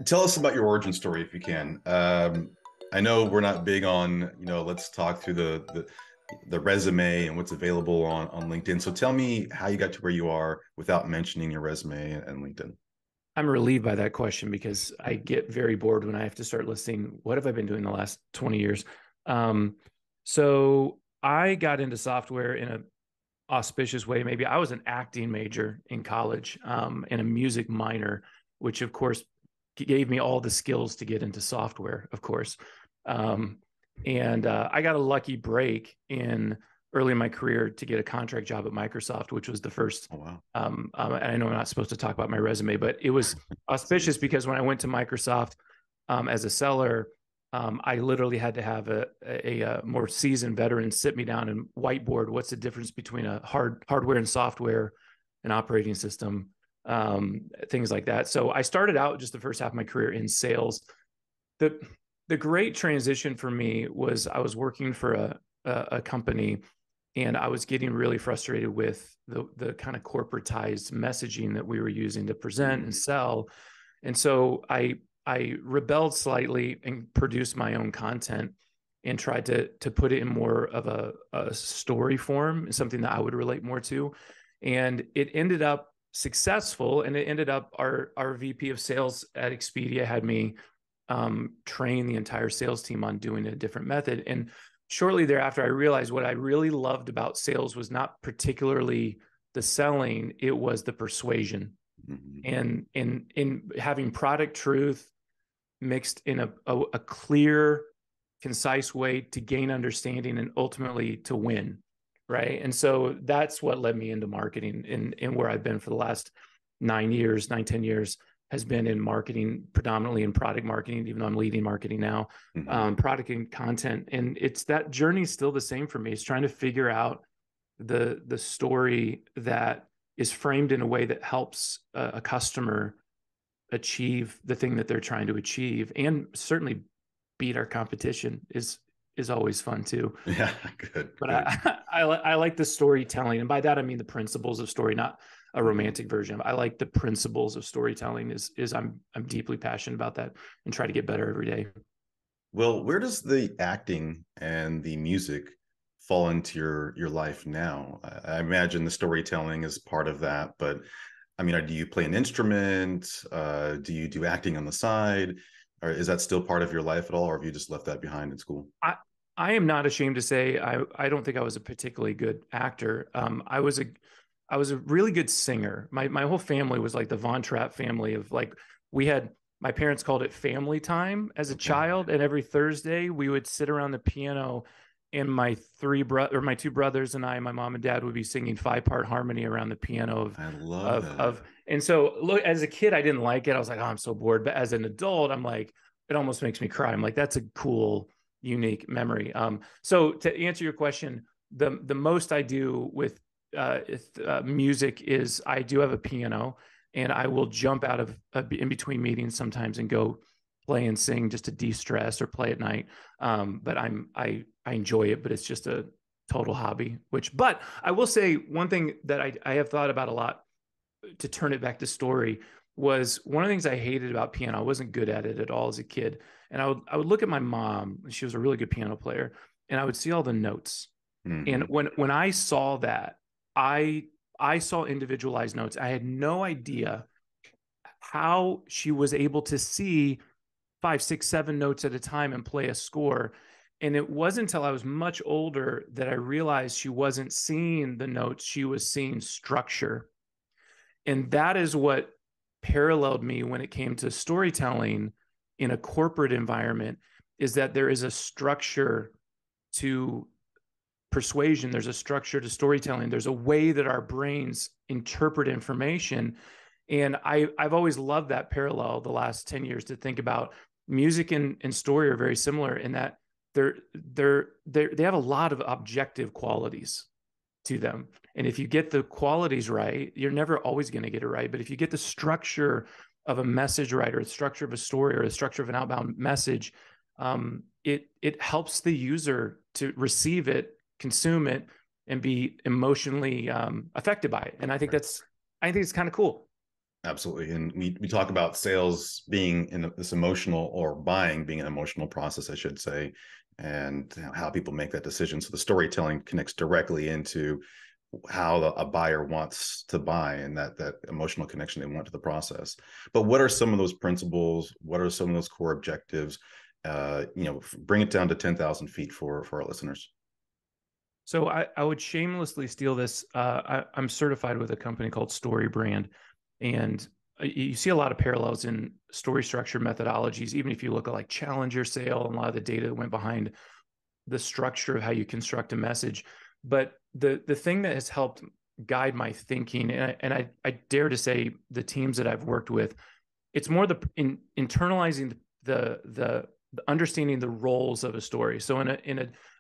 Tell us about your origin story if you can. I know we're not big on, let's talk through the resume and what's available on LinkedIn. So tell me how you got to where you are without mentioning your resume and LinkedIn. I'm relieved by that question because I get very bored when I have to start listing what have I been doing the last 20 years. Um, so I got into software in a auspicious way. Maybe I was an acting major in college, and a music minor, which of course gave me all the skills to get into software, of course. Um, and I got a lucky break in early in my career to get a contract job at Microsoft, which was the first. Oh, wow. And I know I'm not supposed to talk about my resume, but it was auspicious because when I went to Microsoft as a seller, I literally had to have a more seasoned veteran sit me down and whiteboard what's the difference between a hardware and software, an operating system, things like that. So I started out just the first half of my career in sales. The the great transition for me was I was working for a company, and I was getting really frustrated with the kind of corporatized messaging that we were using to present and Mm. sell. And so I rebelled slightly and produced my own content and tried to put it in more of a story form, something that I would relate more to. And it ended up successful. And it ended up our VP of sales at Expedia had me train the entire sales team on doing a different method. And shortly thereafter, I realized what I really loved about sales was not particularly the selling, it was the persuasion Mhm. and in having product truth mixed in a clear, concise way to gain understanding and ultimately to win. Right. And so that's what led me into marketing, and where I've been for the last 9 years, 10 years has been in marketing, predominantly in product marketing, even though I'm leading marketing now, Mhm. product and content. And it's that journey is still the same for me. It's trying to figure out the story that is framed in a way that helps a customer achieve the thing that they're trying to achieve, and certainly beat our competition is always fun too. Yeah, good, But good. I like the storytelling, and by that I mean the principles of story, not a Mhm. romantic version. I like the principles of storytelling. Is I'm deeply passionate about that and try to get better every day. Well, where does the acting and the music fall into your life now? I imagine the storytelling is part of that, but I mean, do you play an instrument? Do you do acting on the side? Or is that still part of your life at all, or have you just left that behind in school? I I am not ashamed to say I don't think I was a particularly good actor. I was a really good singer. My whole family was like the Von Trapp family of like we had my parents called it family time as a Okay. child, and every Thursday we would sit around the piano, and my two brothers and I, my mom and dad would be singing 5-part harmony around the piano I love of that. and so look, as a kid I didn't like it. I was like, oh, I'm so bored. But as an adult, I'm like, it almost makes me cry. I'm like, that's a cool unique memory. So to answer your question, the most I do with music is I do have a piano, and I will jump out of in between meetings sometimes and go play and sing just to de-stress or play at night. But I enjoy it, but it's just a total hobby. But I will say one thing that I have thought about a lot to turn it back to story was one of the things I hated about piano. I wasn't good at it at all as a kid. And I would look at my mom, she was a really good piano player, and I would see all the notes. And Hmm. when I saw that, I I saw individualized notes. I had no idea how she was able to see five, six, seven notes at a time and play a score. And it wasn't until I was much older that I realized she wasn't seeing the notes, she was seeing structure. And that is what paralleled me when it came to storytelling in a corporate environment, is that there is a structure to persuasion, there's a structure to storytelling, there's a way that our brains interpret information. And I've always loved that parallel the last 10 years to think about music and story are very similar in that they have a lot of objective qualities to them. And if you get the qualities right, you're never always going to get it right. But if you get the structure of a message right, or the structure of a story, or the structure of an outbound message, it helps the user to receive it, consume it, and be emotionally affected by it. And I think it's kind of cool. Absolutely. And we talk about sales being in this emotional, or buying being an emotional process, I should say, and how people make that decision. So the storytelling connects directly into how a buyer wants to buy, and that emotional connection they want to the process. But what are some of those principles? What are some of those core objectives? Bring it down to 10,000 feet for our listeners. So I would shamelessly steal this. I'm certified with a company called StoryBrand, and you see a lot of parallels in story structure methodologies. Even if you look at like Challenger sale and a lot of the data that went behind the structure of how you construct a message. But the thing that has helped guide my thinking, and I dare to say the teams that I've worked with, it's more internalizing the understanding the roles of a story. So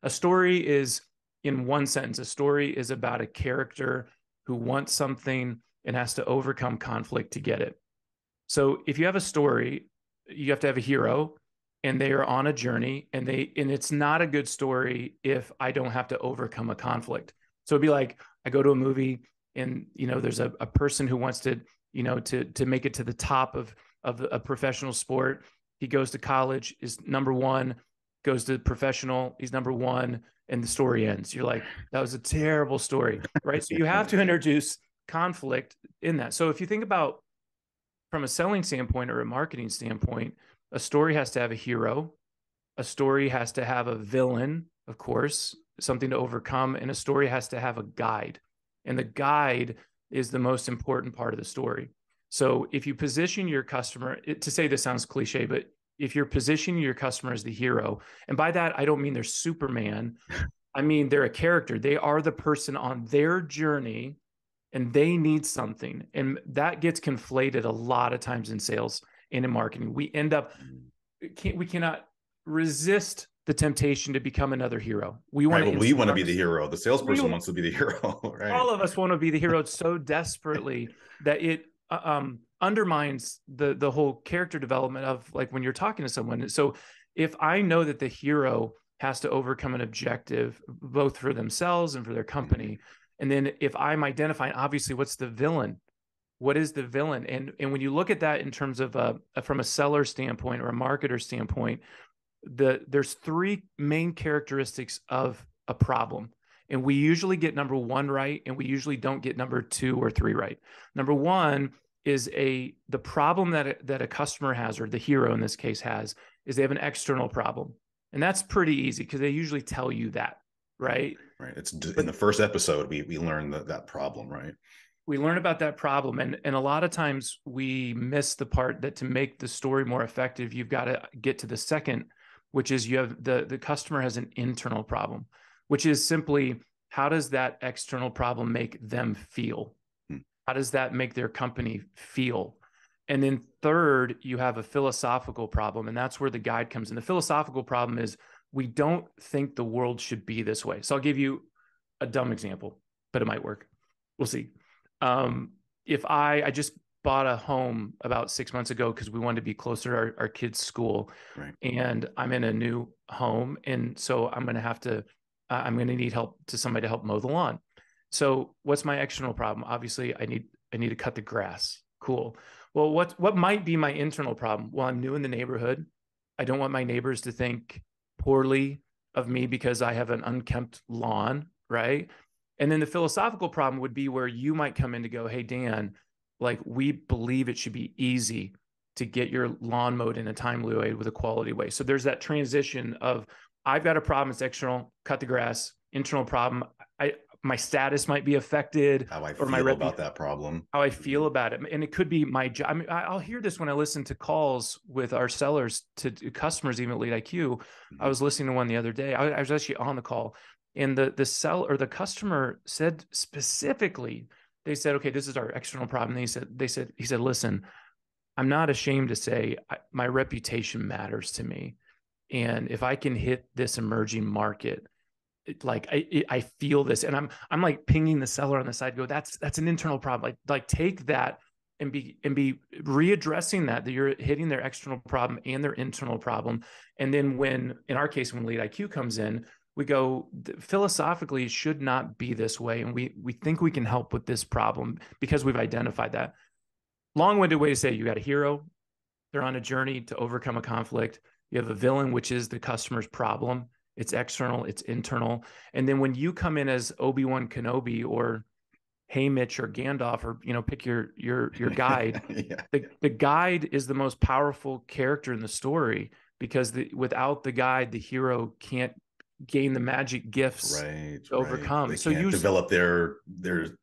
a story is, in one sentence, a story is about a character who wants something and has to overcome conflict to get it. So if you have a story, you have to have a hero, and they are on a journey, and it's not a good story if I don't have to overcome a conflict. So it'd be like, I go to a movie, and there's a person who wants to to make it to the top of a professional sport. He goes to college, is number one, goes to professional, he's number one, and the story ends. You're like, that was a terrible story, right? So you have to introduce conflict in that. So if you think about, from a selling standpoint or a marketing standpoint, a story has to have a hero, a story has to have a villain, of course, something to overcome, and a story has to have a guide. And the guide is the most important part of the story. So if you position your customer, to say this sounds cliche, but if you're positioning your customer as the hero, and by that, I don't mean they're Superman, I mean they're a character. They are the person on their journey, and they need something. And that gets conflated a lot of times in sales and in marketing. We end up, we cannot resist the temptation to become another hero. We want Right. to Well, we want to be instruct, the hero. The salesperson wants to be the hero. Right. all of us want to be the hero so desperately that it undermines the whole character development of, like, when you're talking to someone. So if I know that the hero has to overcome an objective both for themselves and for their company, and then if I'm identifying, obviously, what's the villain? What is the villain? And when you look at that in terms of from a seller standpoint or a marketer standpoint, there's three main characteristics of a problem. And we usually get number one right, and we usually don't get number two or three right. Number one is the problem that a customer has, or the hero in this case has, is they have an external problem. And that's pretty easy because they usually tell you that, right? Right. It's in the first episode, we learned that problem, right? We learn about that problem, and a lot of times we miss the part that to make the story more effective, you've got to get to the second, which is you have the customer has an internal problem, which is simply, how does that external problem make them feel? How does that make their company feel? And then third, you have a philosophical problem, and that's where the guide comes in. The philosophical problem is, we don't think the world should be this way. So I'll give you a dumb example, but it might work. We'll see. If I just bought a home about 6 months ago because we wanted to be closer to our kids' school, Right. and I'm in a new home, and so I'm going to need help to somebody to help mow the lawn. So what's my external problem? Obviously, I need to cut the grass. Cool. Well, what might be my internal problem? Well, I'm new in the neighborhood. I don't want my neighbors to think poorly of me because I have an unkempt lawn, right? And then the philosophical problem would be where you might come in to go, hey, Dan, like, we believe it should be easy to get your lawn mowed in a timely way with a quality way. So there's that transition of, I've got a problem, it's external, cut the grass. Internal problem, my status might be affected, How I or my feel about that problem. how I feel about it. And it could be my job. I mean, I'll hear this when I listen to calls with our sellers to customers, even at LeadIQ. I was listening to one the other day. I was actually on the call, and the seller or the customer said specifically, they said, okay, this is our external problem. And he said, listen, I'm not ashamed to say my reputation matters to me. And if I can hit this emerging market, I feel this, and I'm like pinging the seller on the side, go, that's an internal problem. Like take that and be readdressing that you're hitting their external problem and their internal problem. And then when, in our case, when LeadIQ comes in, we go, philosophically, it should not be this way. And we think we can help with this problem because we've identified that. long-winded way to say you got a hero. They're on a journey to overcome a conflict. You have a villain, which is the customer's problem. It's external, it's internal. And then when you come in as Obi-Wan Kenobi or Haymitch or Gandalf, or pick your guide. Yeah. The guide is the most powerful character in the story, because without the guide, the hero can't gain the magic gifts Right, to right. overcome. They So can't develop their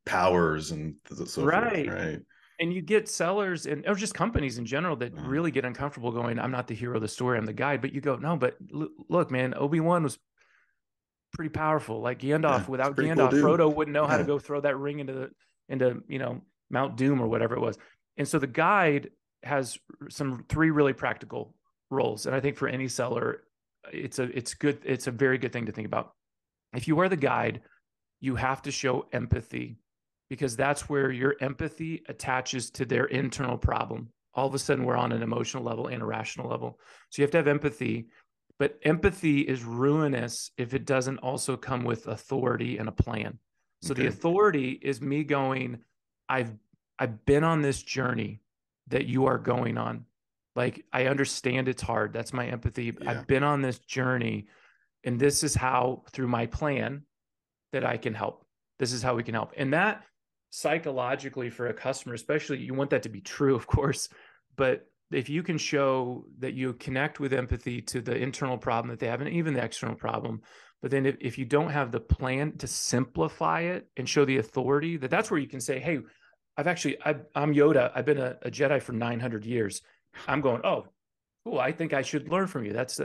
powers and so forth. right. Right. And you get sellers or just companies in general that Uh, really get uncomfortable going, I'm not the hero of the story, I'm the guide. But you go, no, but look, man, Obi-Wan was pretty powerful. Like yeah, Gandalf, it's a without pretty cool Gandalf, dude. Frodo wouldn't know how to Yeah. go throw that ring into Mount Doom or whatever it was. And so the guide has some 3 really practical roles. And I think for any seller, it's a very good thing to think about. If you are the guide, you have to show empathy, because that's where your empathy attaches to their internal problem. All of a sudden, we're on an emotional level and a rational level. So you have to have empathy, but empathy is ruinous if it doesn't also come with authority and a plan. So the Okay. authority is me going, I've I've been on this journey that you are going on. Like, I understand it's hard. That's my empathy. Yeah. I've been on this journey, and this is how, through my plan, that I can help. This is how we can help. And that, psychologically, for a customer, especially, you want that to be true, of course. But if you can show that you connect with empathy to the internal problem that they have, and even the external problem, but then if you don't have the plan to simplify it and show the authority, that's where you can say, hey, I'm Yoda. I've been a Jedi for 900 years. I'm going, oh, cool. I think I should learn from you. That's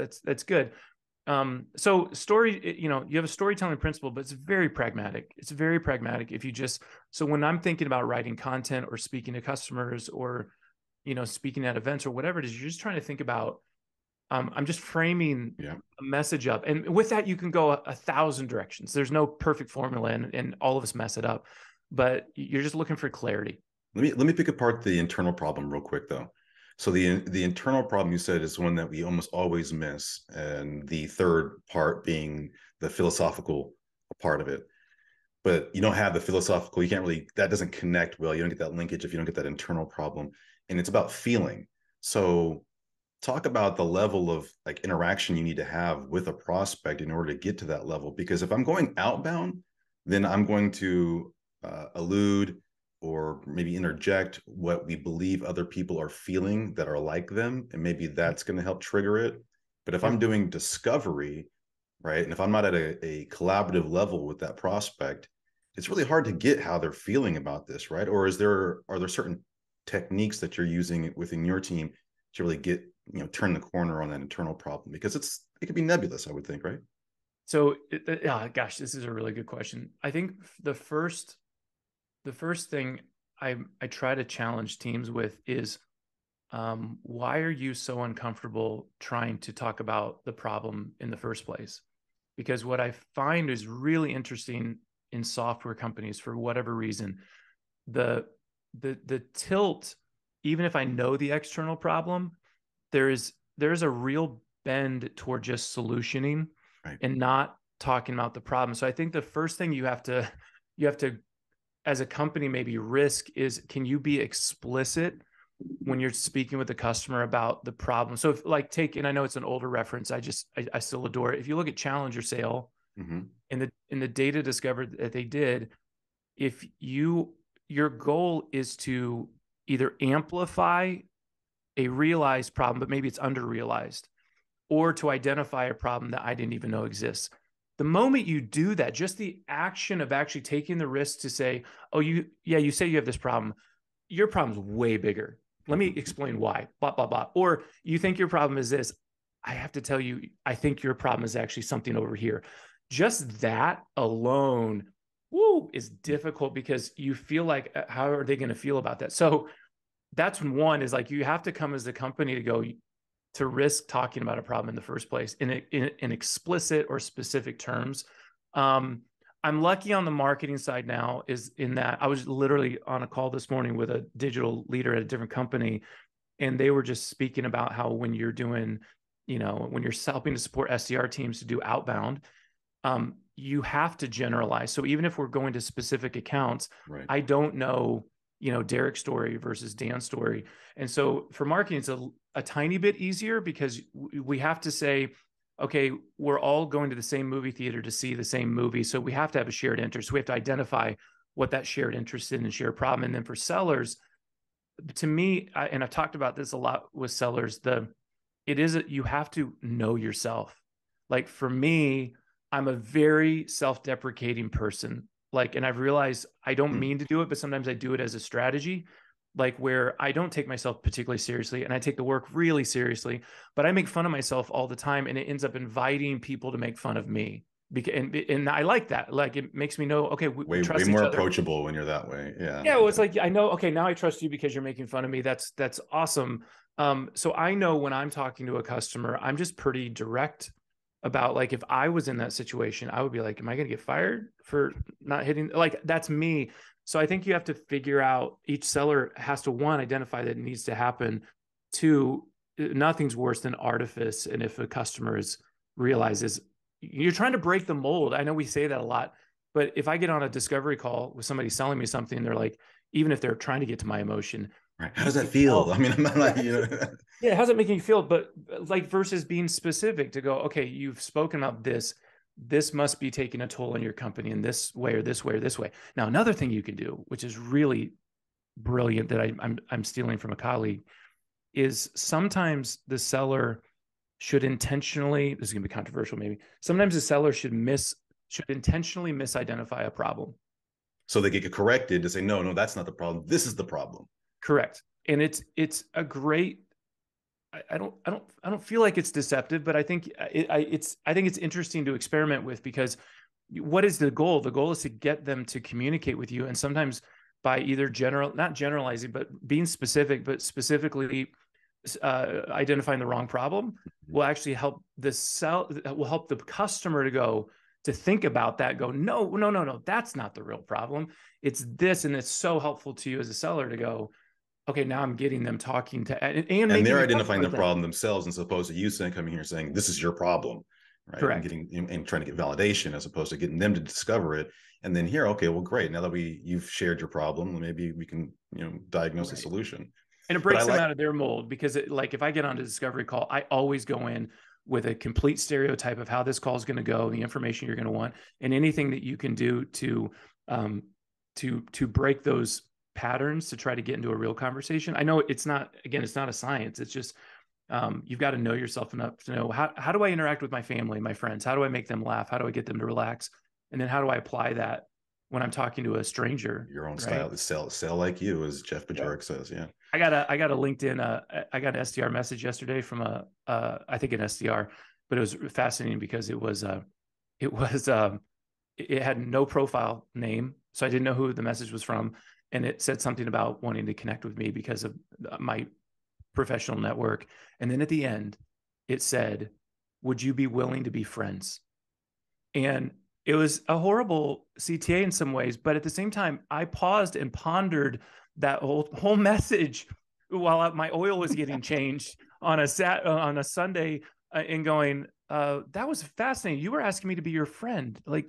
good. So story, you have a storytelling principle, but it's very pragmatic. It's very pragmatic. So when I'm thinking about writing content or speaking to customers or, speaking at events or whatever it is, you're just trying to think about, I'm just framing Yeah. a message up. And with that, you can go 1,000 directions. There's no perfect formula, and all of us mess it up, but you're just looking for clarity. Let me pick apart the internal problem real quick though. So the internal problem you said is one that we almost always miss, and the third part being the philosophical part of it. But you don't have the philosophical, you can't really, that doesn't connect well. You don't get that linkage if you don't get that internal problem. And it's about feeling. So talk about the level of like interaction you need to have with a prospect in order to get to that level. Because if I'm going outbound, then I'm going to allude or maybe interject what we believe other people are feeling that are like them, and maybe that's going to help trigger it. But if I'm Yep. doing discovery, right, and if I'm not at a collaborative level with that prospect, it's really hard to get how they're feeling about this, right? Or are there certain techniques that you're using within your team to really get, turn the corner on that internal problem? Because it could be nebulous, I would think, right? So, gosh, this is a really good question. I think the first thing I try to challenge teams with is, why are you so uncomfortable trying to talk about the problem in the first place? Because what I find is really interesting in software companies, for whatever reason, the the tilt, even if I know the external problem, there's a real bend toward just solutioning Right. and not talking about the problem. So I think the first thing you have to, as a company, maybe risk is, can you be explicit when you're speaking with the customer about the problem? So if, like, and I know it's an older reference, I still adore it. If you look at Challenger Sale, Mm-hmm. in the data discovered that they did, if your goal is to either amplify a realized problem, but maybe it's under realized, or to identify a problem that I didn't even know exists. The moment you do that, just the action of actually taking the risk to say, oh, you say you have this problem. Your problem's way bigger. Let me explain why, blah, blah, blah. Or you think your problem is this. I have to tell you, I think your problem is actually something over here. Just that alone, is difficult, because you feel like, how are they going to feel about that? So that's one, is like, you have to come as a company to risk talking about a problem in the first place in explicit or specific terms. I'm lucky on the marketing side now, is in that I was literally on a call this morning with a digital leader at a different company, and they were just speaking about how when you're doing, when you're helping to support SDR teams to do outbound, you have to generalize. So even if we're going to specific accounts, Right. I don't know, Derek's story versus Dan's story. And so for marketing, it's a tiny bit easier because we have to say, okay, we're all going to the same movie theater to see the same movie. So we have to have a shared interest. We have to identify what that shared interest in and shared problem. And then for sellers, to me, and I've talked about this a lot with sellers, you have to know yourself. Like for me, I'm a very self-deprecating person. Like, and I've realized I don't mean to do it, but sometimes I do it as a strategy, like where I don't take myself particularly seriously and I take the work really seriously, but I make fun of myself all the time. And it ends up inviting people to make fun of me. And I like that. Like, it makes me know, okay, we trust way each more other. approachable when you're that way. Yeah. Yeah. Well, it's like, I know, okay, now I trust you because you're making fun of me. That's awesome. So I know when I'm talking to a customer, I'm just pretty direct about, like, if I was in that situation, I would be like, am I going to get fired for not hitting? Like, that's me. So I think you have to figure out, each seller has to, one, identify that it needs to happen. Two, nothing's worse than artifice. And if a customer realizes you're trying to break the mold, I know we say that a lot, but if I get on a discovery call with somebody selling me something, they're like, even if they're trying to get to my emotion, right. How does that feel? I mean, I'm not like, yeah, how's it making you feel? But like, versus being specific to go, okay, you've spoken about this. This must be taking a toll on your company in this way or this way or this way. Now, another thing you can do, which is really brilliant, that I'm stealing from a colleague, is sometimes the seller should intentionally, this is going to be controversial maybe, sometimes the seller should intentionally misidentify a problem. so they get corrected to say, no, that's not the problem. This is the problem. Correct. And it's a great, I don't feel like it's deceptive, but I think it's interesting to experiment with, because what is the goal? The goal is to get them to communicate with you. And sometimes by either not generalizing, but being specific, but specifically identifying the wrong problem will actually help the customer to think about that, go, no, that's not the real problem. It's this. And it's so helpful to you as a seller to go, okay, now I'm getting them talking to, and they're identifying the problem themselves, as opposed to you coming here saying, this is your problem, right? Correct. And trying to get validation, as opposed to getting them to discover it. And then here, okay, well, great. Now that you've shared your problem, maybe we can, diagnose a solution. And it breaks them out of their mold, because like, if I get on a discovery call, I always go in with a complete stereotype of how this call is going to go, the information you're going to want, and anything that you can do to break those patterns to try to get into a real conversation. I know it's not a science. It's just, you've got to know yourself enough to know, how do I interact with my family, my friends? How do I make them laugh? How do I get them to relax? And then how do I apply that when I'm talking to a stranger? Your own style, sell like you, as Jeff Bajorek says. Yeah. I got a LinkedIn, I got an SDR message yesterday from I think an SDR, but it was fascinating because it had no profile name. So I didn't know who the message was from. And it said something about wanting to connect with me because of my professional network. And then at the end, it said, would you be willing to be friends? And it was a horrible CTA in some ways, but at the same time, I paused and pondered that whole message while my oil was getting changed on a Sunday, and going, that was fascinating. You were asking me to be your friend. Like,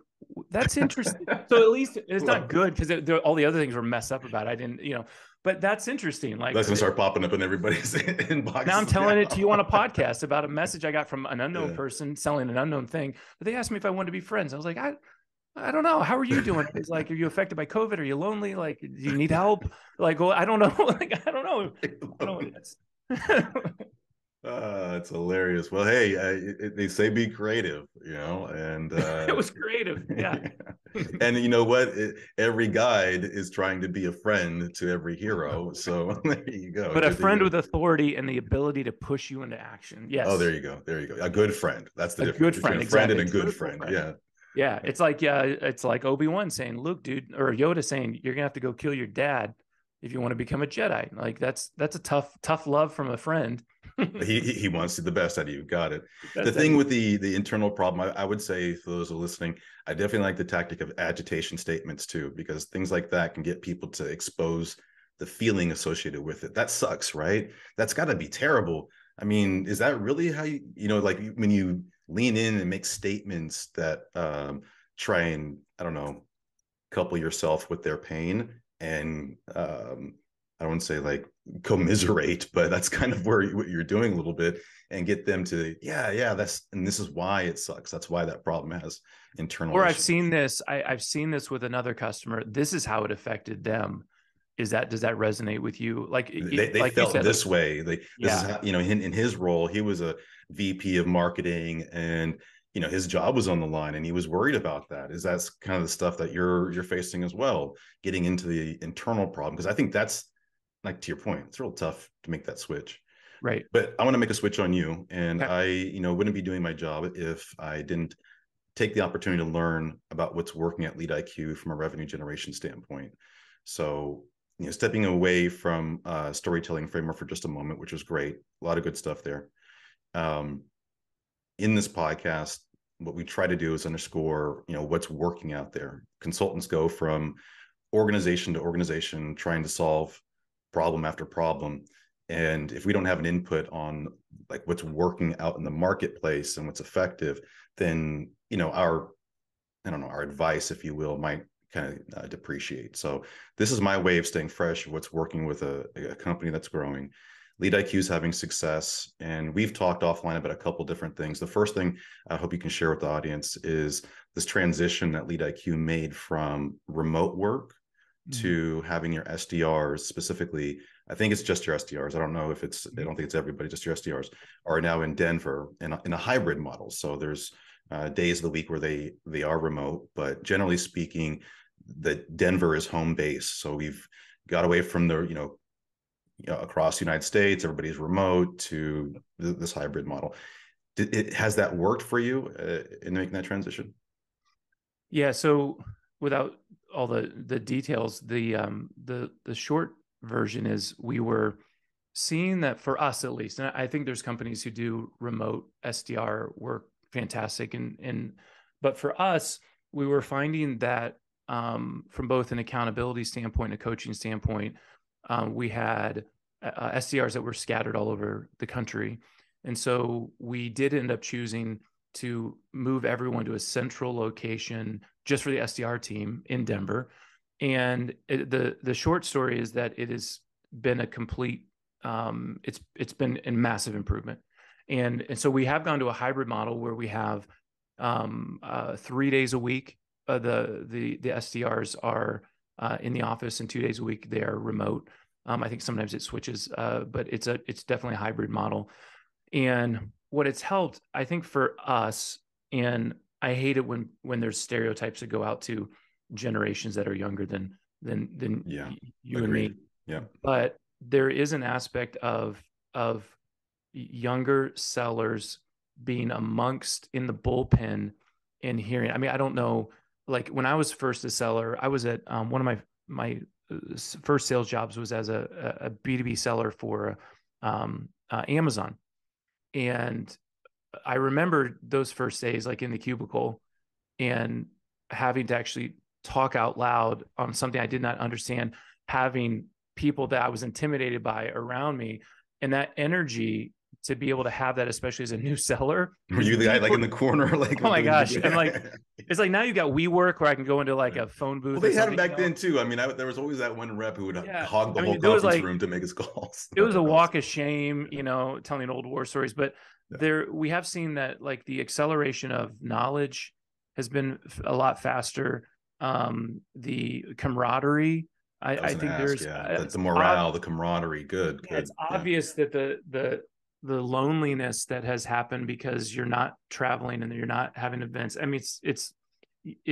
that's interesting. So at least it's not good, because all the other things were messed up about it. I didn't, but that's interesting. Like, that's gonna start popping up in everybody's inbox. Now I'm telling it to you on a podcast about a message I got from an unknown person selling an unknown thing. But they asked me if I wanted to be friends. I was like, I don't know. How are you doing? It's like, are you affected by COVID? Are you lonely? Like, do you need help? Like, well, I don't know. Like, I don't know. I don't know what it is. It's hilarious. Well, hey, they say be creative, and it was creative. Yeah. And you know what? Every guide is trying to be a friend to every hero. So there you go. But a friend with authority and the ability to push you into action. Yes. Oh, there you go. There you go. A good friend. That's the difference. Good friend. Between a friend and a good friend. Yeah. Yeah. It's like Obi-Wan saying, Luke, dude, or Yoda saying, you're gonna have to go kill your dad if you want to become a Jedi. Like, that's a tough love from a friend. he wants the best out of you. Got it. The thing with the internal problem, I would say, for those who are listening, I definitely like the tactic of agitation statements too, because things like that can get people to expose the feeling associated with it. That sucks, right? That's got to be terrible. I mean, is that really how like when you lean in and make statements that try and, I don't know, couple yourself with their pain and I wouldn't say like commiserate, but that's kind of what you're doing a little bit, and get them to, yeah, this is why it sucks. That's why that problem has internal Or issues. I've seen this with another customer. This is how it affected them. Does that resonate with you? Like, They like you felt said, like, this way. This is yeah, how, in his role, he was a VP of marketing, and his job was on the line, and he was worried about that. Is that's kind of the stuff that you're facing as well, getting into the internal problem? Because I think that's, like, to your point, it's real tough to make that switch. right. But I want to make a switch on you, and Okay. I wouldn't be doing my job if I didn't take the opportunity to learn about what's working at LeadIQ from a revenue generation standpoint. So, stepping away from storytelling framework for just a moment, which was great, a lot of good stuff there. In this podcast, what we try to do is underscore, what's working out there. Consultants go from organization to organization trying to solve problem after problem. And if we don't have an input on like what's working out in the marketplace and what's effective, then, our advice, if you will, might kind of depreciate. So this is my way of staying fresh, what's working with a company that's growing. LeadIQ is having success, and we've talked offline about a couple different things. The first thing I hope you can share with the audience is this transition that LeadIQ made from remote work to having your SDRs, specifically, I think it's just your SDRs. I don't know if it's, I don't think it's everybody, just your SDRs are now in Denver in a hybrid model. So there's days of the week where they are remote, but generally speaking, the Denver is home base. So we've got away from the, across the United States, everybody's remote, to this hybrid model. Has that worked for you in making that transition? Yeah. So without all the details, the short version is we were seeing that, for us at least, and I think there's companies who do remote SDR work fantastic, but for us, we were finding that from both an accountability standpoint and a coaching standpoint, we had SDRs that were scattered all over the country. And so we did end up choosing to move everyone to a central location just for the SDR team in Denver. And the short story is that it has been a complete, it's been a massive improvement. And so we have gone to a hybrid model where we have 3 days a week. The SDRs are in the office, and 2 days a week they are remote. I think sometimes it switches, but it's definitely a hybrid model. And what it's helped, I think, for us, and I hate it when there's stereotypes that go out to generations that are younger than Yeah, you agreed. and me. Yeah, But there is an aspect of younger sellers being amongst in the bullpen and hearing. I mean, I don't know. Like when I was first a seller, I was at one of my first sales jobs was as a B2B seller for Amazon. And I remember those first days, like in the cubicle, and having to actually talk out loud on something I did not understand, having people that I was intimidated by around me, and that energy to be able to have that, especially as a new seller. were you the guy like in the corner, like, Oh my doing gosh. I'm like, the it's like now you got WeWork where I can go into like a phone well, booth or they had them something. back then too. I mean, there was always that one rep who would Yeah. hog the I whole mean, there was conference like, room to make his calls. it was a walk of shame, telling old war stories, but Yeah. we have seen that like the acceleration of knowledge has been a lot faster. The camaraderie, I was I going to think ask, there's, yeah, the morale, the camaraderie, good, yeah, it's yeah. obvious that the loneliness that has happened because you're not traveling and you're not having events. I mean,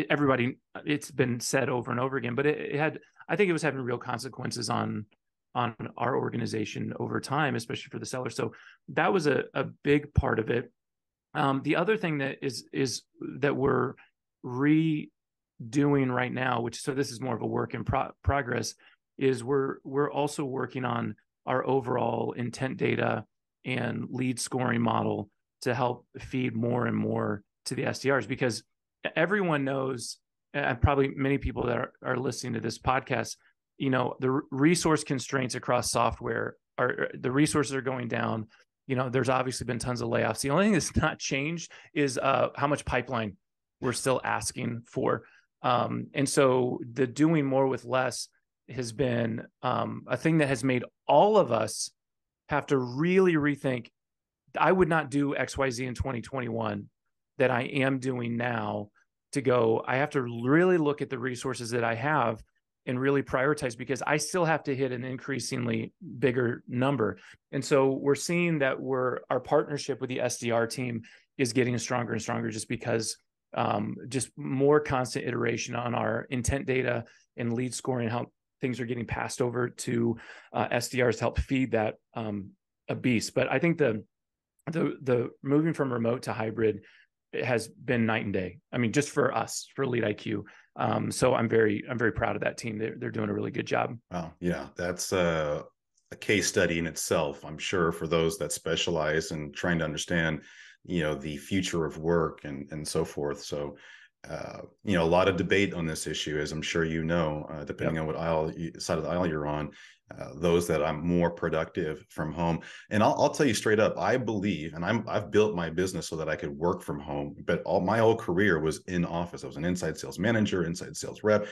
everybody, it's been said over and over again, but it had, I think it was having real consequences on our organization over time, especially for the seller. So that was a big part of it. The other thing that is that we're redoing right now, which, so this is more of a work in progress, is we're also working on our overall intent data and lead scoring model to help feed more and more to the SDRs, because everyone knows, and probably many people that are listening to this podcast, the resource constraints across software the resources are going down. There's obviously been tons of layoffs. The only thing that's not changed is how much pipeline we're still asking for. And so the doing more with less, has been a thing that has made all of us have to really rethink. I would not do XYZ in 2021 that I am doing now. To go, I have to really look at the resources that I have and really prioritize, because I still have to hit an increasingly bigger number. And so we're seeing that our partnership with the SDR team is getting stronger and stronger, just because just more constant iteration on our intent data and lead scoring, how things are getting passed over to SDRs to help feed that a beast. But I think the moving from remote to hybrid, it has been night and day. I mean, just for us, for LeadIQ. So I'm very proud of that team. They're doing a really good job. Wow. Yeah. That's a case study in itself, I'm sure, for those that specialize in trying to understand, the future of work and so forth. So, a lot of debate on this issue, as I'm sure depending on what side of the aisle you're on. Those that I'm more productive from home, and I'll tell you straight up, I believe, and I've built my business so that I could work from home. But my whole career was in office. I was an inside sales manager, inside sales rep.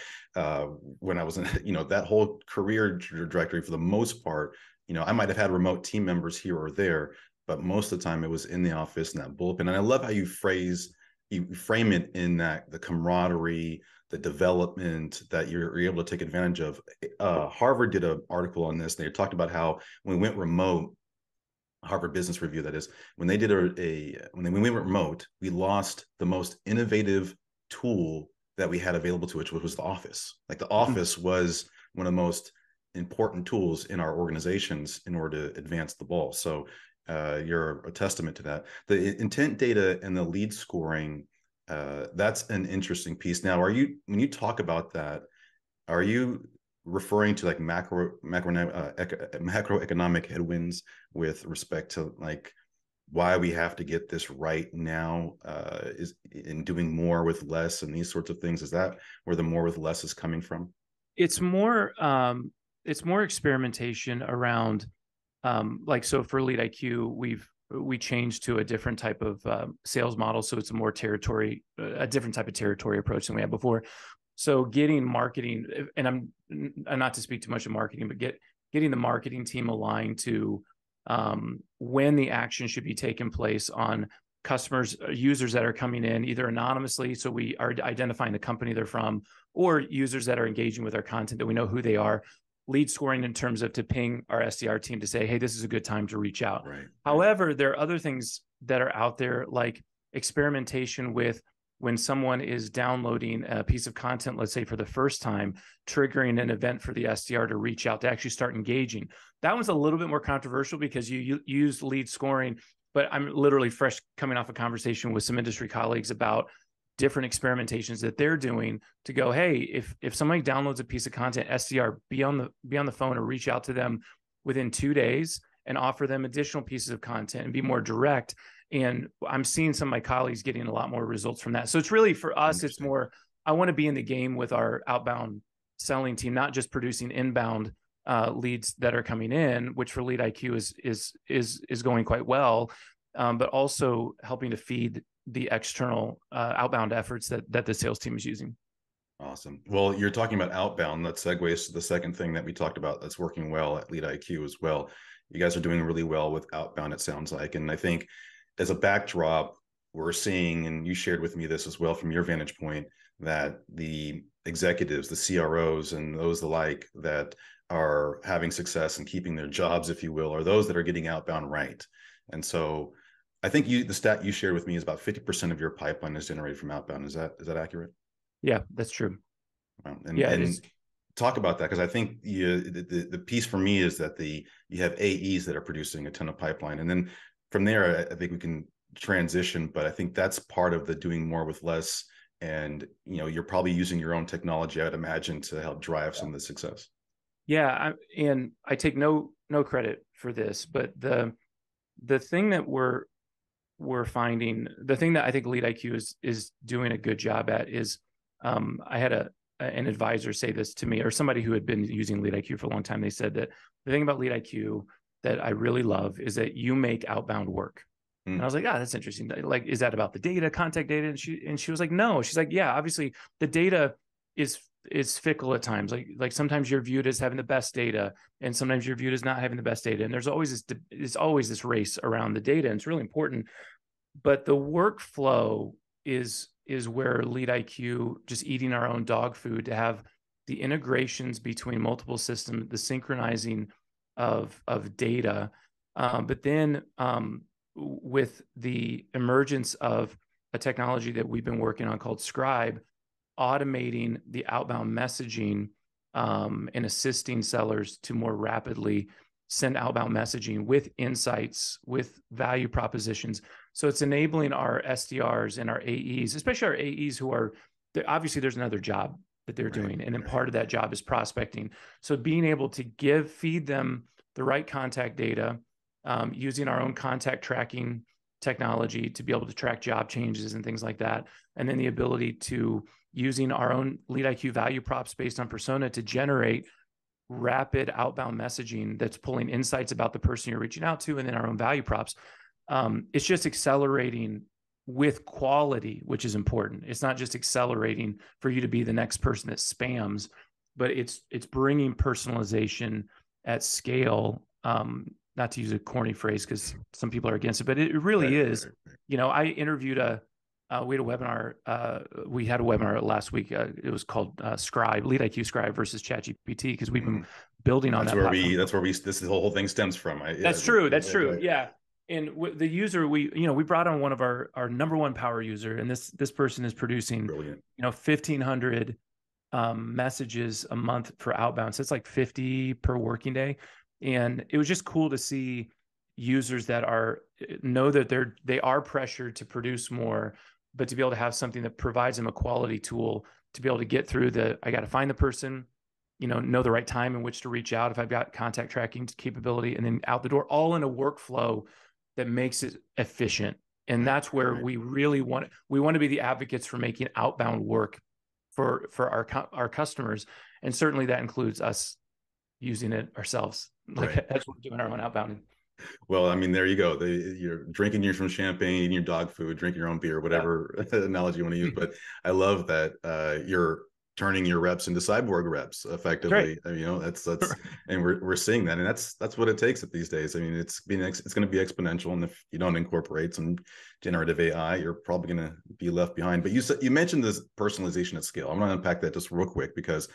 When I was in, that whole career trajectory, for the most part, I might have had remote team members here or there, but most of the time it was in the office in that bullpen. And I love how you frame it in that the camaraderie, the development that you're able to take advantage of. Harvard did an article on this. They talked about how when we went remote, Harvard Business Review, that is, when they did when we went remote, we lost the most innovative tool that we had available to us, which was the office. Like the office was one of the most important tools in our organizations in order to advance the ball. So you're a testament to that. The intent data and the lead scoring, that's an interesting piece. Now, when you talk about that, are you referring to like macroeconomic headwinds with respect to like why we have to get this right now, is in doing more with less and these sorts of things? Is that where the more with less is coming from? It's more experimentation around, so for LeadIQ, we changed to a different type of sales model. So it's a different type of territory approach than we had before. So getting marketing, and I'm not to speak too much of marketing, but getting the marketing team aligned to when the action should be taking place on customers, users that are coming in either anonymously, so we are identifying the company they're from, or users that are engaging with our content that we know who they are. Lead scoring in terms of to ping our SDR team to say, hey, this is a good time to reach out. Right. However, there are other things that are out there, like experimentation with when someone is downloading a piece of content, let's say for the first time, triggering an event for the SDR to reach out, to actually start engaging. That one's a little bit more controversial because you use lead scoring, but I'm literally fresh coming off a conversation with some industry colleagues about different experimentations that they're doing to go, hey, if somebody downloads a piece of content, SDR, be on the phone or reach out to them within 2 days and offer them additional pieces of content and be more direct. And I'm seeing some of my colleagues getting a lot more results from that. So it's really, for us, it's more, I want to be in the game with our outbound selling team, not just producing inbound leads that are coming in, which for LeadIQ is going quite well, but also helping to feed the external outbound efforts that the sales team is using. Awesome. Well, you're talking about outbound. That segues to the second thing that we talked about that's working well at LeadIQ as well. You guys are doing really well with outbound, it sounds like. And I think as a backdrop, we're seeing, and you shared with me this as well from your vantage point, that the executives, the CROs, and those alike that are having success and keeping their jobs, if you will, are those that are getting outbound right. And so I think the stat you shared with me is about 50% of your pipeline is generated from outbound. Is that accurate? Yeah, that's true. And talk about that, because I think the piece for me is that you have AEs that are producing a ton of pipeline, and then from there I think we can transition. But I think that's part of the doing more with less, and you're probably using your own technology, I would imagine, to help drive some of the success. Yeah, and I take no credit for this, but the thing that we're finding, the thing that I think LeadIQ is doing a good job at is, I had an advisor say this to me, or somebody who had been using LeadIQ for a long time. They said that the thing about LeadIQ that I really love is that you make outbound work. And I was like, that's interesting. Like, is that about the data, contact data? And she was like, no. She's like, yeah, obviously the data is it's fickle at times. Like sometimes you're viewed as having the best data, and sometimes you're viewed as not having the best data. And there's always this race around the data, and it's really important. But the workflow is where LeadIQ, just eating our own dog food, to have the integrations between multiple systems, the synchronizing of data, but then with the emergence of a technology that we've been working on called Scribe, automating the outbound messaging and assisting sellers to more rapidly send outbound messaging with insights, with value propositions. So it's enabling our SDRs and our AEs, especially our AEs who are, obviously there's another job that they're doing. And then part of that job is prospecting. So being able to feed them the right contact data, using our own contact tracking technology to be able to track job changes and things like that. And then the ability to, using our own LeadIQ value props based on persona, to generate rapid outbound messaging that's pulling insights about the person you're reaching out to, and then our own value props. It's just accelerating with quality, which is important. It's not just accelerating for you to be the next person that spams, but it's bringing personalization at scale. Not to use a corny phrase because some people are against it, but it really is. You know, I interviewed we had a webinar last week. It was called Scribe, LeadIQ Scribe versus ChatGPT, because we've been building on that platform. That's where this whole thing stems from. That's true. That's true. Right. Yeah. And the user, we brought on one of our number one power user, and this person is producing, brilliant, 1,500 messages a month for outbound. So it's like 50 per working day. And it was just cool to see users that know that they are pressured to produce more, but to be able to have something that provides them a quality tool to be able to get through I got to find the person, know the right time in which to reach out if I've got contact tracking capability, and then out the door, all in a workflow that makes it efficient. And that's where we really want to be the advocates for making outbound work for our customers. And certainly that includes us using it ourselves. That's what we're doing our own outbound. Well, I mean, there you go. You're drinking your champagne, eating your dog food, drinking your own beer, whatever analogy you want to use. But I love that you're turning your reps into cyborg reps effectively. Right. That's and we're seeing that, and that's what it takes these days. I mean, it's going to be exponential, and if you don't incorporate some generative AI, you're probably going to be left behind. But you mentioned this personalization at scale. I'm going to unpack that just real quick, because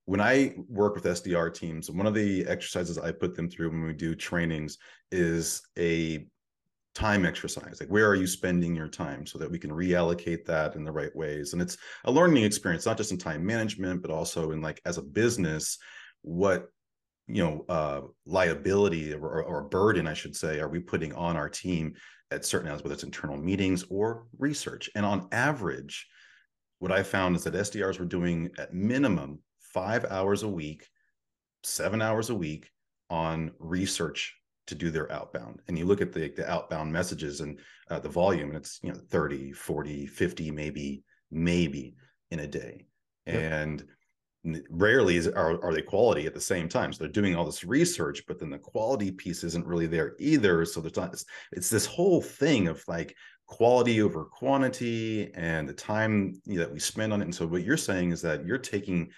when I work with SDR teams, one of the exercises I put them through when we do trainings is a time exercise. Like, where are you spending your time, so that we can reallocate that in the right ways? And it's a learning experience, not just in time management, but also in, like, as a business, what liability or burden, I should say, are we putting on our team at certain hours, whether it's internal meetings or research. And on average, what I found is that SDRs were doing at minimum 5 hours a week, 7 hours a week on research to do their outbound. And you look at the outbound messages and the volume, and it's 30, 40, 50 maybe in a day. Yep. And rarely are they quality at the same time. So they're doing all this research, but then the quality piece isn't really there either. So it's this whole thing of, like, quality over quantity and the time that we spend on it. And so what you're saying is that you're taking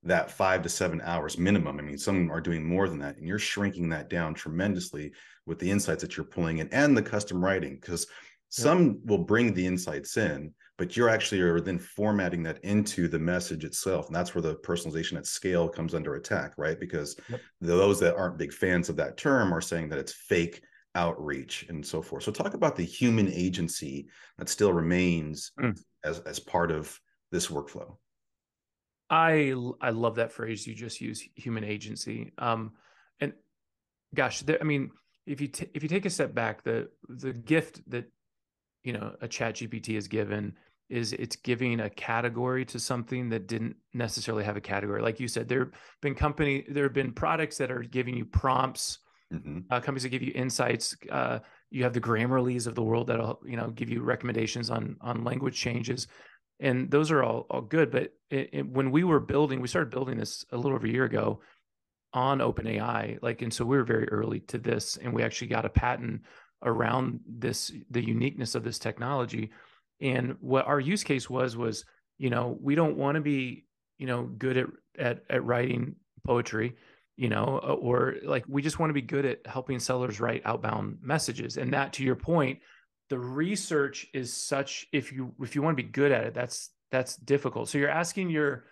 that 5 to 7 hours minimum. I mean, some are doing more than that, and you're shrinking that down tremendously with the insights that you're pulling in and the custom writing, because some will bring the insights in, but you're actually are then formatting that into the message itself. And that's where the personalization at scale comes under attack, right? Because those that aren't big fans of that term are saying that it's fake outreach and so forth. So talk about the human agency that still remains as part of this workflow. I love that phrase you just used, human agency. And gosh, I mean, if you take a step back, the gift that a ChatGPT is given is it's giving a category to something that didn't necessarily have a category. Like you said, there have been products that are giving you prompts, companies that give you insights. You have the Grammarly's of the world that'll give you recommendations on language changes. And those are all good. But when we started building this a little over a year ago on OpenAI, and so we were very early to this, and we actually got a patent around the uniqueness of this technology. And what our use case was, we don't want to be, good at writing poetry, or like, we just want to be good at helping sellers write outbound messages. And that, to your point, the research is such, if you want to be good at it, that's difficult. So you're asking your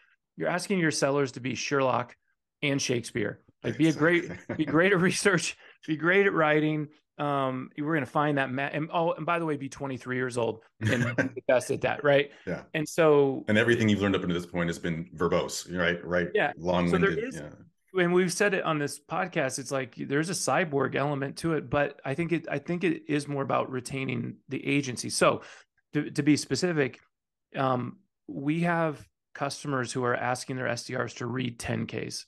sellers to be Sherlock and Shakespeare, like Exactly. be great at research, be great at writing. We're going to find that, and by the way, be 23 years old and be the best at that. Right. Yeah. And so, And everything you've learned up until this point has been verbose, right? Right. yeah. So there Long-winded. is, Yeah. when we've said it on this podcast, it's like there's a cyborg element to it, but I think it is more about retaining the agency. So to be specific, we have customers who are asking their SDRs to read 10Ks.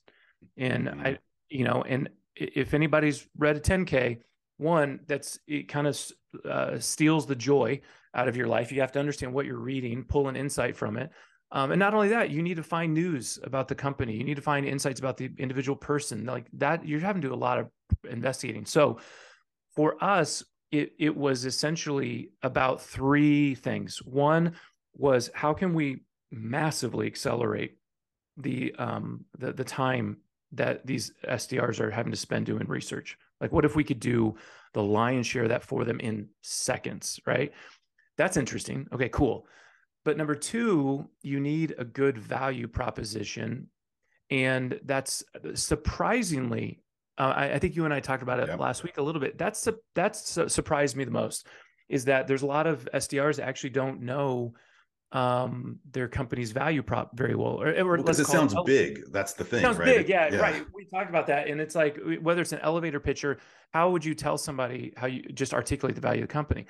And and if anybody's read a 10K, one, it kind of steals the joy out of your life. You have to understand what you're reading, pull an insight from it. And not only that, you need to find news about the company. You need to find insights about the individual person, like that. You're having to do a lot of investigating. So for us, it was essentially about three things. One was, how can we massively accelerate the time that these SDRs are having to spend doing research? Like, what if we could do the lion's share of that for them in seconds, right? That's interesting. Okay, cool. But number two, you need a good value proposition. And that's surprisingly, I think you and I talked about it last week a little bit. That's surprised me the most, is that there's a lot of SDRs that actually don't know their company's value prop very well, or because it sounds big. That's the thing. Sounds right? big, yeah, right. We talked about that, and it's like, whether it's an elevator pitch, or how would you tell somebody, how you just articulate the value of the company?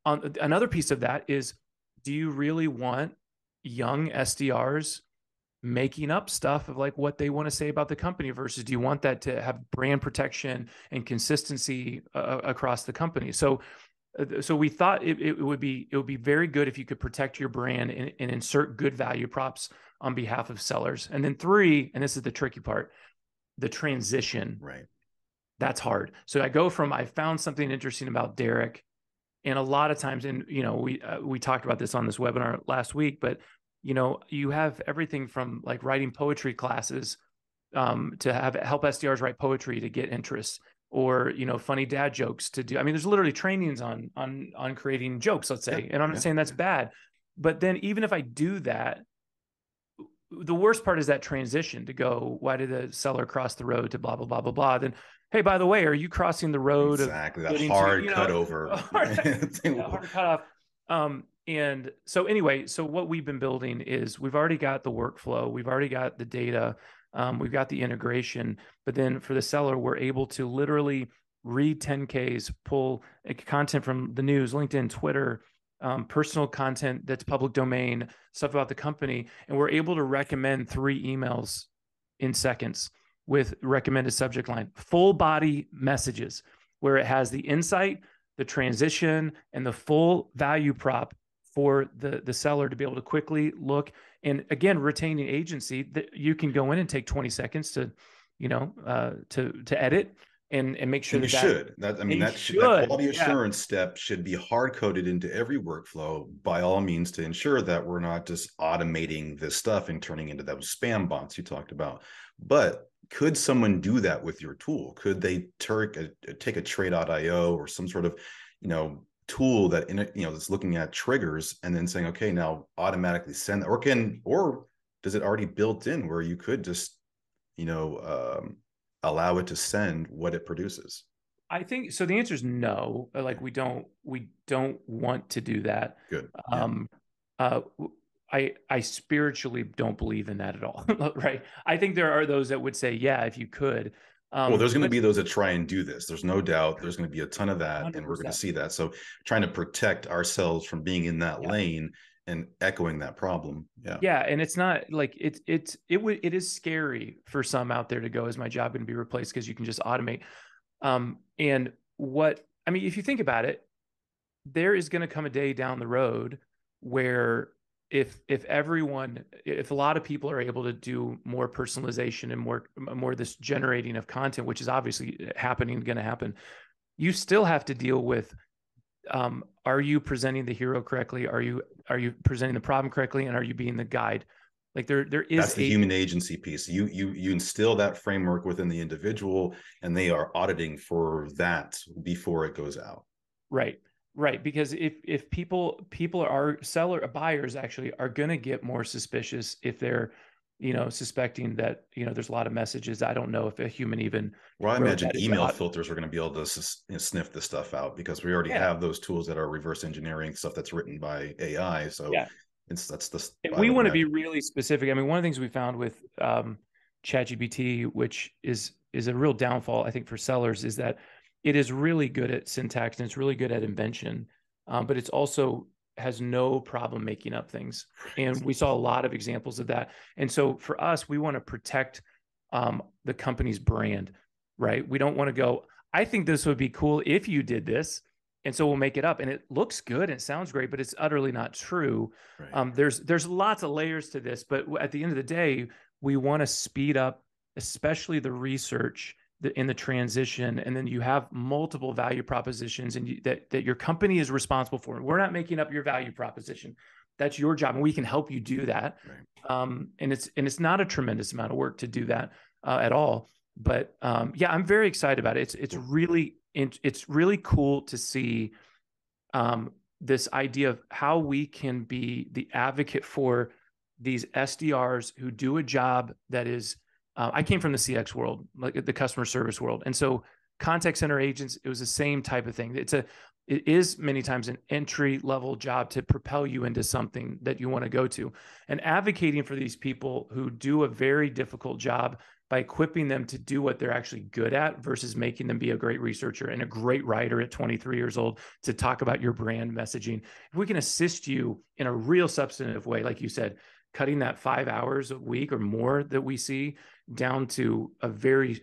Another piece of that is, do you really want young SDRs making up stuff of like what they want to say about the company, versus do you want that to have brand protection and consistency across the company? So we thought it would be very good if you could protect your brand and insert good value props on behalf of sellers. And then three, and this is the tricky part, the transition. Right. That's hard. So I found something interesting about Derek, and a lot of times, and we talked about this on this webinar last week, but you have everything from like writing poetry classes to help SDRs write poetry to get interest, or funny dad jokes to do. I mean, there's literally trainings on creating jokes, let's say. And I'm not saying that's bad, but then even if I do that, the worst part is that transition to go, why did the seller cross the road to blah blah blah blah blah? Then, hey, by the way, are you crossing the road? Exactly, that hard cut over. Hard cut off. And so anyway, so what we've been building is, we've already got the workflow, we've already got the data, we've got the integration, but then for the seller, we're able to literally read 10Ks, pull content from the news, LinkedIn, Twitter, personal content that's public domain, stuff about the company, and we're able to recommend 3 emails in seconds with recommended subject line, full body messages, where it has the insight, the transition, and the full value prop for the seller to be able to quickly look. And again, retaining agency, that you can go in and take 20 seconds to edit and make sure that quality assurance step should be hard coded into every workflow, by all means, to ensure that we're not just automating this stuff and turning into those spam bots you talked about. But could someone do that with your tool? Could they take a trade.io or some sort of tool that that's looking at triggers and then saying, okay, now automatically send that, or does it already built in where you could just allow it to send what it produces? I think so. The answer is no. Like, we don't want to do that. Good. I spiritually don't believe in that at all. Right. I think there are those that would say, yeah, if you could. Well, there's going to be those that try and do this. There's no doubt there's going to be a ton of that, 100%. and we're going to see that. So trying to protect ourselves from being in that lane and echoing that problem. Yeah. And it's not like it is scary for some out there to go, is my job going to be replaced because you can just automate? And if you think about it, there is going to come a day down the road where if a lot of people are able to do more personalization and more this generating of content, which is obviously going to happen, you still have to deal with, are you presenting the hero correctly? Are you presenting the problem correctly? And are you being the guide? Like there is That's the human agency piece. You instill that framework within the individual, and they are auditing for that before it goes out. right, right. Because if people are buyers actually are going to get more suspicious if they're, suspecting that, there's a lot of messages. I don't know if a human even Well, I wrote imagine that into email filters are going to be able to sniff this stuff out because we already yeah, have those tools that are reverse engineering stuff that's written by AI. So yeah. that's the And I we would want to be imagine. really specific. I mean, one of the things we found with ChatGPT, which is a real downfall, I think, for sellers, is that it is really good at syntax and it's really good at invention, but it's also has no problem making up things. And we saw a lot of examples of that. And so for us, we want to protect the company's brand, right? We don't want to go, I think this would be cool if you did this. And so we'll make it up and it looks good and it sounds great, but it's utterly not true. Right. There's lots of layers to this, but at the end of the day, we want to speed up, especially the research in the transition, and then you have multiple value propositions, and that your company is responsible for. We're not making up your value proposition; that's your job, and we can help you do that. Right. And it's not a tremendous amount of work to do that at all. But yeah, I'm very excited about it. It's really cool to see this idea of how we can be the advocate for these SDRs who do a job that is, I came from the CX world, like the customer service world. And so contact center agents, it was the same type of thing. It is many times an entry level job to propel you into something that you want to go to, and advocating for these people who do a very difficult job by equipping them to do what they're actually good at versus making them be a great researcher and a great writer at 23 years old to talk about your brand messaging. If we can assist you in a real substantive way, like you said, cutting that 5 hours a week or more that we see down to a very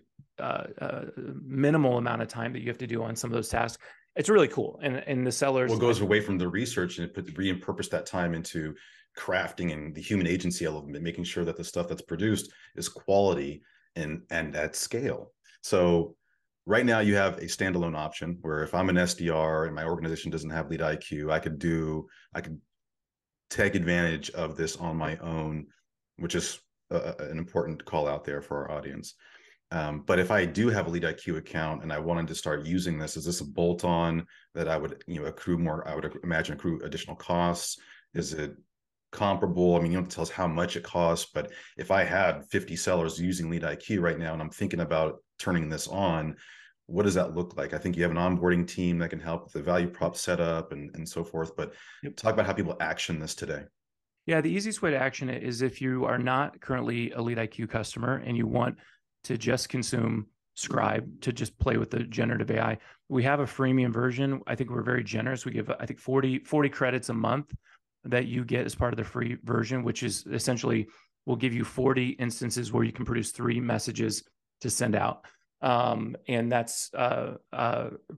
minimal amount of time that you have to do on some of those tasks, it's really cool. And the sellers, Well, it goes away from the research and repurpose that time into crafting and the human agency element, making sure that the stuff that's produced is quality and at scale. So right now you have a standalone option where if I'm an SDR and my organization doesn't have LeadIQ, I could take advantage of this on my own, which is an important call out there for our audience. But if I do have a LeadIQ account and I wanted to start using this, is this a bolt-on that I would, accrue more? I would imagine accrue additional costs. Is it comparable? I mean, you don't have to tell us how much it costs, but if I had 50 sellers using LeadIQ right now and I'm thinking about turning this on, what does that look like? I think you have an onboarding team that can help with the value prop setup and so forth. But talk about how people action this today. Yeah, the easiest way to action it is if you are not currently a LeadIQ customer and you want to just consume Scribe to just play with the generative AI. We have a freemium version. I think we're very generous. We give, I think, 40 credits a month that you get as part of the free version, which is essentially we'll give you 40 instances where you can produce 3 messages to send out. And that's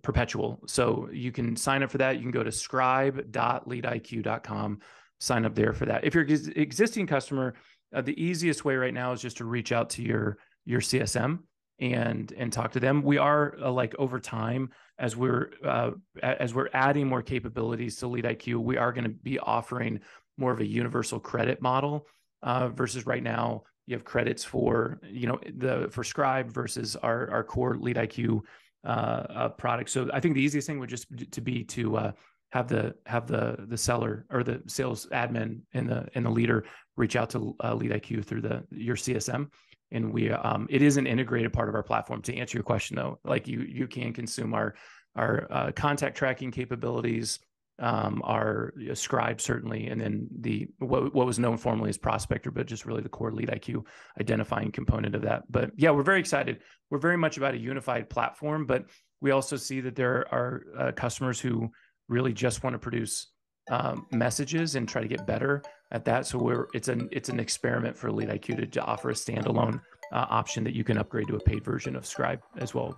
perpetual. So you can sign up for that. You can go to scribe.leadiq.com, sign up there for that. If you're an existing customer, the easiest way right now is just to reach out to your CSM and talk to them. We are like over time, as we're adding more capabilities to LeadIQ, we are going to be offering more of a universal credit model versus right now you have credits for for Scribe versus our core LeadIQ product. So I think the easiest thing would just be to have the seller or the sales admin and the leader reach out to LeadIQ through your CSM. And it is an integrated part of our platform. To answer your question, though, like you can consume our contact tracking capabilities, our Scribe certainly, and then what was known formerly as Prospector, but just really the core LeadIQ identifying component of that. But yeah, we're very excited. We're very much about a unified platform, but we also see that there are customers who really just want to produce messages and try to get better at that. So it's an experiment for LeadIQ to offer a standalone option that you can upgrade to a paid version of Scribe as well.